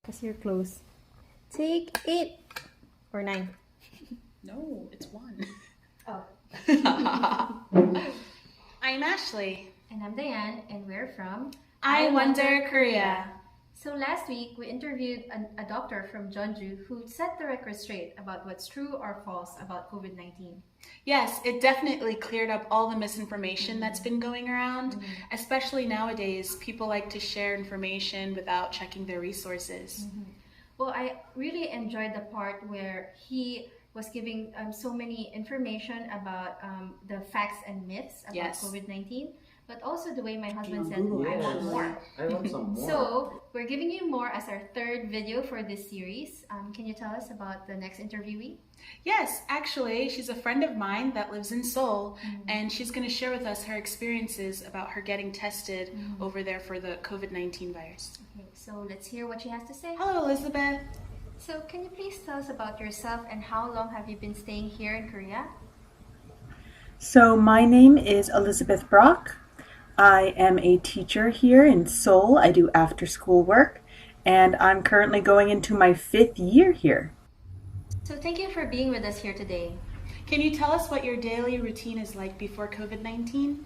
Because you're close. Take 8 or 9. No, it's 1. Oh. I'm Ashley. And I'm Diane, and we're from I Wonder Korea. So last week, we interviewed a doctor from Jeonju who set the record straight about what's true or false about COVID-19. Yes, it definitely cleared up all the misinformation that's been going around. Especially nowadays, people like to share information without checking their resources. Well, I really enjoyed the part where he was giving so many information about the facts and myths about COVID-19, but also the way my husband said, I want more. I want some more. So we're giving you more as our third video for this series. Can you tell us about the next interviewee? Yes, actually, she's a friend of mine that lives in Seoul, and she's going to share with us her experiences about her getting tested over there for the COVID-19 virus. Okay, so let's hear what she has to say. Hello, Elizabeth. So can you please tell us about yourself and how long have you been staying here in Korea? So my name is Elizabeth Brock. I am a teacher here in Seoul. I do after school work, and I'm currently going into my 5th year here. So thank you for being with us here today. Can you tell us what your daily routine is like before COVID-19?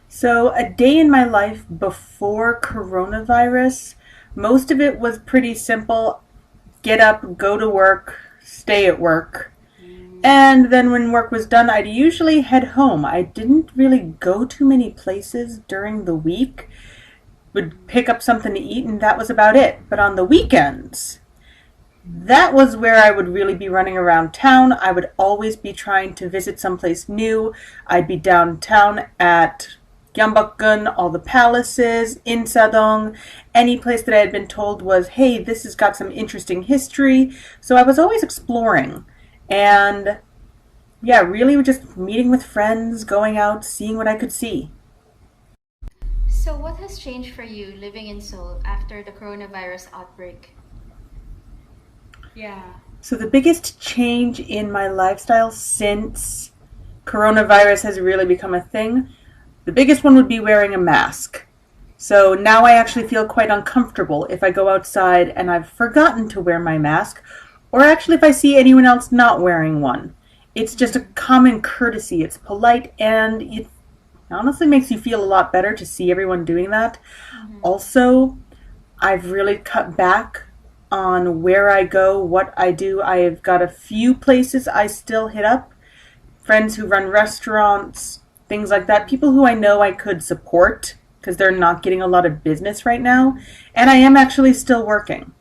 So a day in my life before coronavirus, most of it was pretty simple. Get up, go to work, stay at work. And then when work was done, I'd usually head home. I didn't really go too many places during the week. Would pick up something to eat and that was about it. But on the weekends, that was where I would really be running around town. I would always be trying to visit someplace new. I'd be downtown at Gyeongbokgun, all the palaces, Insadong, any place that I had been told was, hey, this has got some interesting history. So I was always exploring. And yeah, really just meeting with friends, going out, seeing what I could see. So what has changed for you living in Seoul after the coronavirus outbreak? Yeah. So the biggest change in my lifestyle since coronavirus has really become a thing, the biggest one would be wearing a mask. So now I actually feel quite uncomfortable if I go outside and I've forgotten to wear my mask, or actually if I see anyone else not wearing one. It's just a common courtesy. It's polite and it honestly makes you feel a lot better to see everyone doing that. Also, I've really cut back on where I go, what I do. I've got a few places I still hit up. Friends who run restaurants, things like that. People who I know I could support because they're not getting a lot of business right now. And I am actually still working.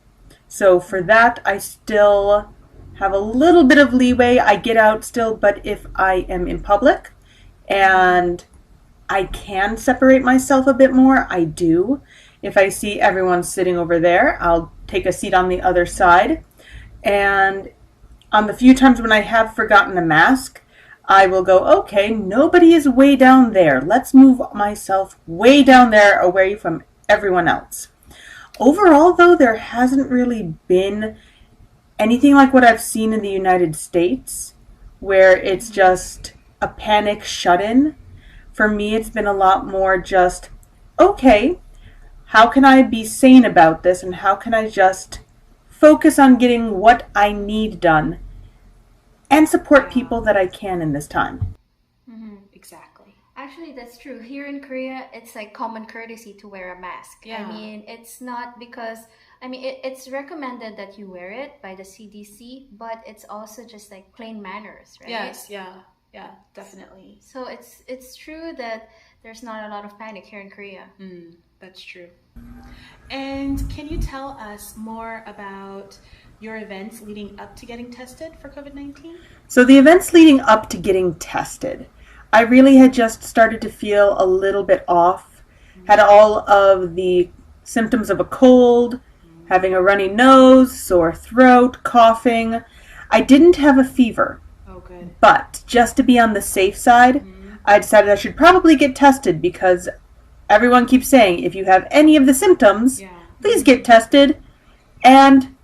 So for that, I still have a little bit of leeway. I get out still, but if I am in public and I can separate myself a bit more, I do. If I see everyone sitting over there, I'll take a seat on the other side. And on the few times when I have forgotten a mask, I will go, okay, nobody is way down there. Let's move myself way down there away from everyone else. Overall, though, there hasn't really been anything like what I've seen in the United States, where it's just a panic shut-in. For me, it's been a lot more just, okay, how can I be sane about this, and how can I just focus on getting what I need done and support people that I can in this time? Exactly. Actually, that's true. Here in Korea, it's like common courtesy to wear a mask. Yeah. I mean, it's not because, it's recommended that you wear it by the CDC, but it's also just like plain manners, right? Yes, yeah, definitely. So it's true that there's not a lot of panic here in Korea. That's true. And can you tell us more about your events leading up to getting tested for COVID-19? So the events leading up to getting tested, I really had just started to feel a little bit off, had all of the symptoms of a cold, having a runny nose, sore throat, coughing. I didn't have a fever. Oh, good. But just to be on the safe side, I decided I should probably get tested because everyone keeps saying, if you have any of the symptoms, please get tested. And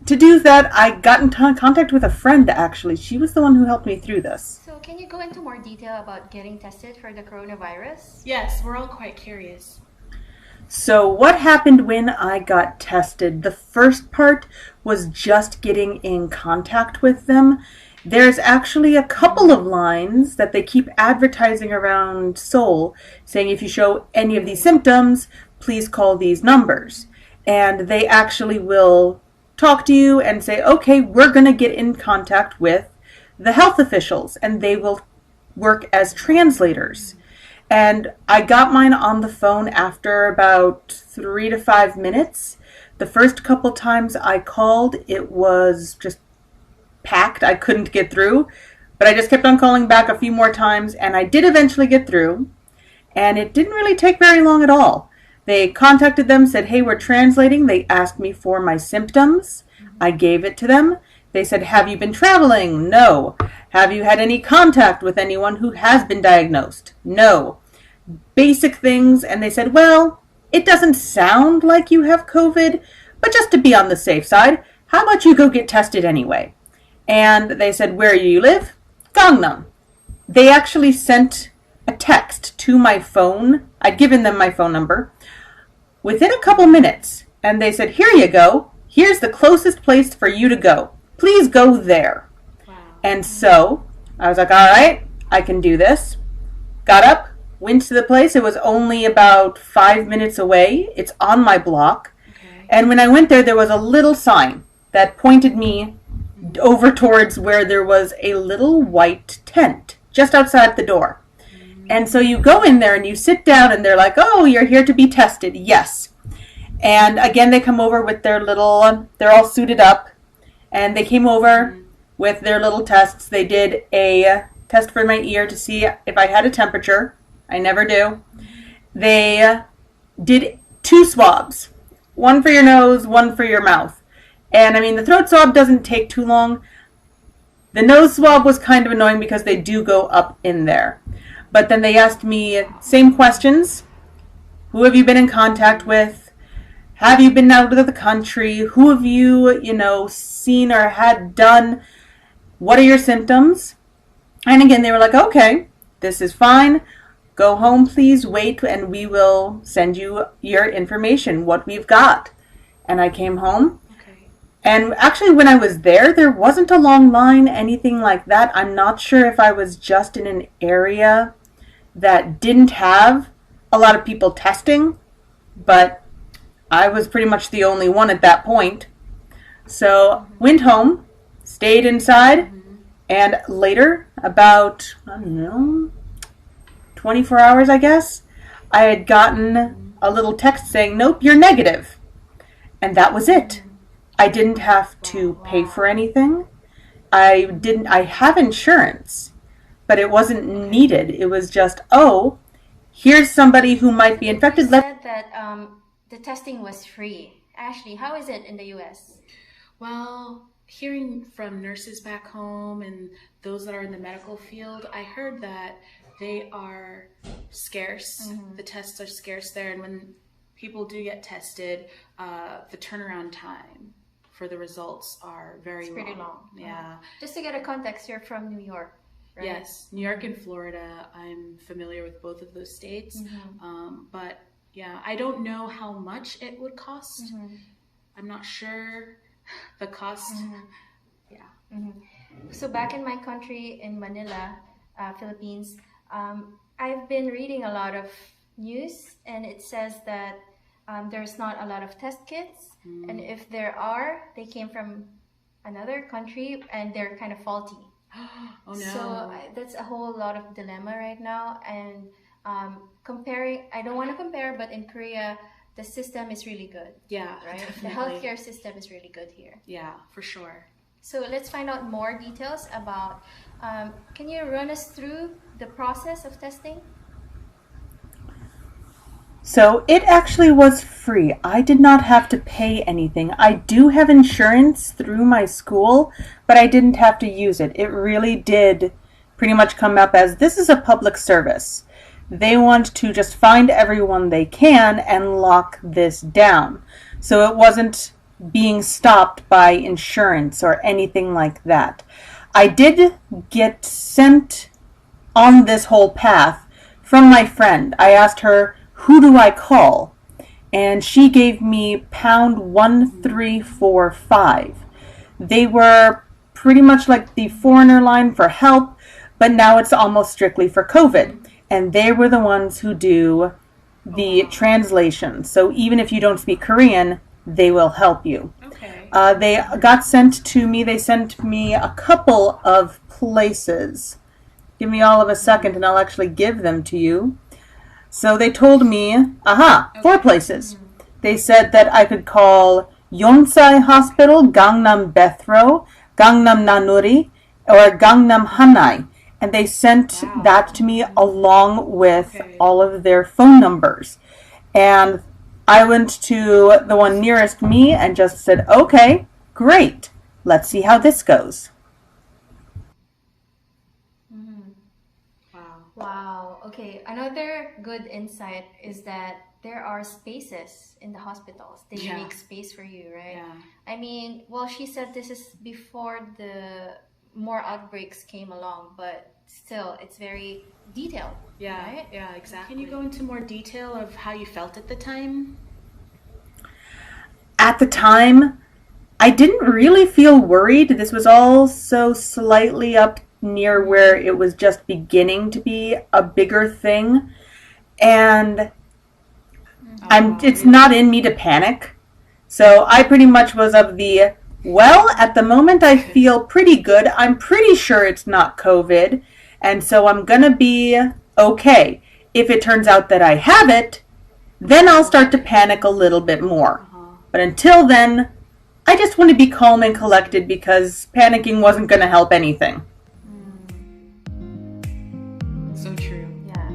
to do that, I got in contact with a friend, actually. She was the one who helped me through this. So can you go into more detail about getting tested for the coronavirus? Yes, we're all quite curious. So what happened when I got tested? The first part was just getting in contact with them. There's actually a couple of lines that they keep advertising around Seoul saying if you show any of these symptoms, please call these numbers. And they actually will talk to you and say, okay, we're going to get in contact with the health officials and they will work as translators. And I got mine on the phone after about 3 to 5 minutes. The first couple times I called, it was just packed. I couldn't get through, but I just kept on calling back a few more times, and I did eventually get through, and it didn't really take very long at all. They contacted them, said, hey, we're translating. They asked me for my symptoms. I gave it to them. They said, have you been traveling? No. Have you had any contact with anyone who has been diagnosed? No. Basic things, and they said, well, it doesn't sound like you have COVID, but just to be on the safe side, how about you go get tested anyway? And they said, where you live? Gangnam. They actually sent a text to my phone. I'd given them my phone number within a couple minutes. And they said, here you go. Here's the closest place for you to go. Please go there. Wow. And so I was like, all right, I can do this. Got up, went to the place. It was only about 5 minutes away. It's on my block. Okay. And when I went there, there was a little sign that pointed me over towards where there was a little white tent just outside the door. And so you go in there and you sit down and they're like, oh, you're here to be tested. Yes. And again, they come over with their little, they're all suited up, and they came over with their little tests. They did a test for my ear to see if I had a temperature. I never do. They did 2 swabs, one for your nose, one for your mouth. And I mean, the throat swab doesn't take too long. The nose swab was kind of annoying because they do go up in there. But then they asked me same questions. Who have you been in contact with? Have you been out of the country? Who have you, seen or had done? What are your symptoms? And again, they were like, okay, this is fine. Go home, please. Wait, and we will send you your information, what we've got. And I came home. And actually, when I was there wasn't a long line, anything like that. I'm not sure if I was just in an area that didn't have a lot of people testing, but I was pretty much the only one at that point. So, went home, stayed inside, and later, about, 24 hours, I guess, I had gotten a little text saying, nope, you're negative. And that was it. I didn't have to pay for anything. I have insurance, but it wasn't needed. It was just, oh, here's somebody who might be infected. You said that the testing was free. Ashley, how is it in the U.S.? Well, hearing from nurses back home and those that are in the medical field, I heard that they are scarce. The tests are scarce there, and when people do get tested, the turnaround time for the results are very long. Pretty long. Yeah. Just to get a context, you're from New York, right? Yes, New York and Florida. I'm familiar with both of those states. But yeah, I don't know how much it would cost. I'm not sure the cost. Yeah. So back in my country, in Manila, Philippines, I've been reading a lot of news, and it says that there's not a lot of test kits, and if there are, they came from another country and they're kind of faulty. Oh no! So that's a whole lot of dilemma right now. And comparing, I don't want to compare, but in Korea, the system is really good. Yeah, right. definitely. The healthcare system is really good here. Yeah, for sure. So let's find out more details about. Can you run us through the process of testing? So it actually was free. I did not have to pay anything. I do have insurance through my school, but I didn't have to use it. It really did pretty much come up as this is a public service. They want to just find everyone they can and lock this down. So it wasn't being stopped by insurance or anything like that. I did get sent on this whole path from my friend. I asked her, who do I call? and she gave me pound 1345. They were pretty much like the foreigner line for help, but now it's almost strictly for COVID. And they were the ones who do the translation. So even if you don't speak Korean, they will help you. Okay. They got sent to me. They sent me a couple of places. Give me all of a second and I'll actually give them to you. So they told me, 4 places. They said that I could call Yonsei Hospital, Gangnam Bethro, Gangnam Nanuri, or Gangnam Hanai. And they sent that to me along with all of their phone numbers. And I went to the one nearest me and just said, okay, great. Let's see how this goes. Wow. Okay. Another good insight is that there are spaces in the hospitals. They make space for you, right? Yeah. I mean, well, she said this is before the more outbreaks came along, but still, it's very detailed. Yeah. Right? Yeah, exactly. Can you go into more detail of how you felt at the time? At the time, I didn't really feel worried. This was all so slightly up near where it was just beginning to be a bigger thing. And it's not in me to panic. So I pretty much was of the, well, at the moment I feel pretty good. I'm pretty sure it's not COVID. And so I'm going to be okay. If it turns out that I have it, then I'll start to panic a little bit more. But until then, I just want to be calm and collected because panicking wasn't going to help anything. So true. Yeah.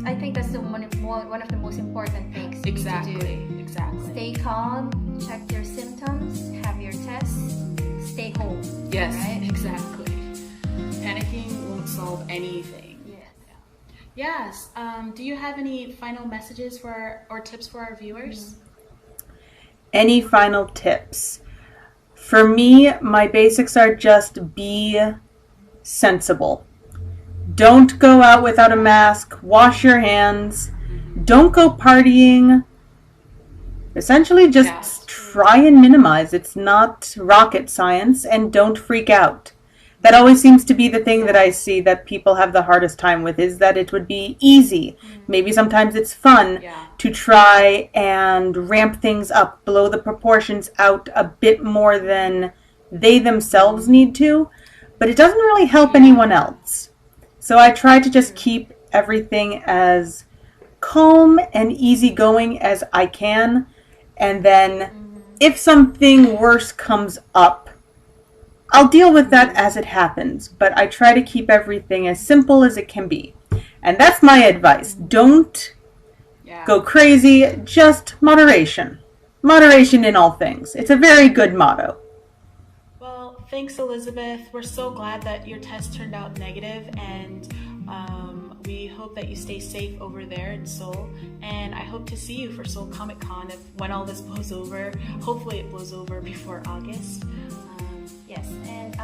I think that's one of the most important things you need to do. Exactly. Stay calm, check your symptoms, have your tests, stay home. Yes, right? exactly. Panicking won't solve anything. Yes. Yes. Do you have any final messages or tips for our viewers? Any final tips? For me, my basics are just be sensible. Don't go out without a mask. Wash your hands. Don't go partying. Essentially, just try and minimize. It's not rocket science, and don't freak out. That always seems to be the thing that I see that people have the hardest time with, is that it would be easy. Maybe sometimes it's fun to try and ramp things up, blow the proportions out a bit more than they themselves need to, but it doesn't really help anyone else. So I try to just keep everything as calm and easygoing as I can, and then if something worse comes up, I'll deal with that as it happens, but I try to keep everything as simple as it can be. And that's my advice. Don't go crazy, just moderation. Moderation in all things. It's a very good motto. Well, thanks, Elizabeth. We're so glad that your test turned out negative, and we hope that you stay safe over there in Seoul. And I hope to see you for Seoul Comic Con when all this blows over. Hopefully it blows over before August. Yes, and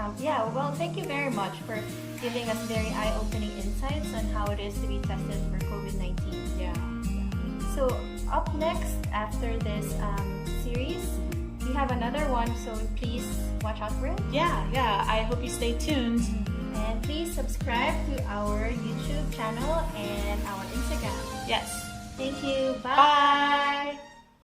well, thank you very much for giving us very eye-opening insights on how it is to be tested for COVID-19. Yeah. So up next, after this series, we have another one, so please watch out for it. Yeah, I hope you stay tuned. And please subscribe to our YouTube channel and our Instagram. Yes. Thank you. Bye. Bye.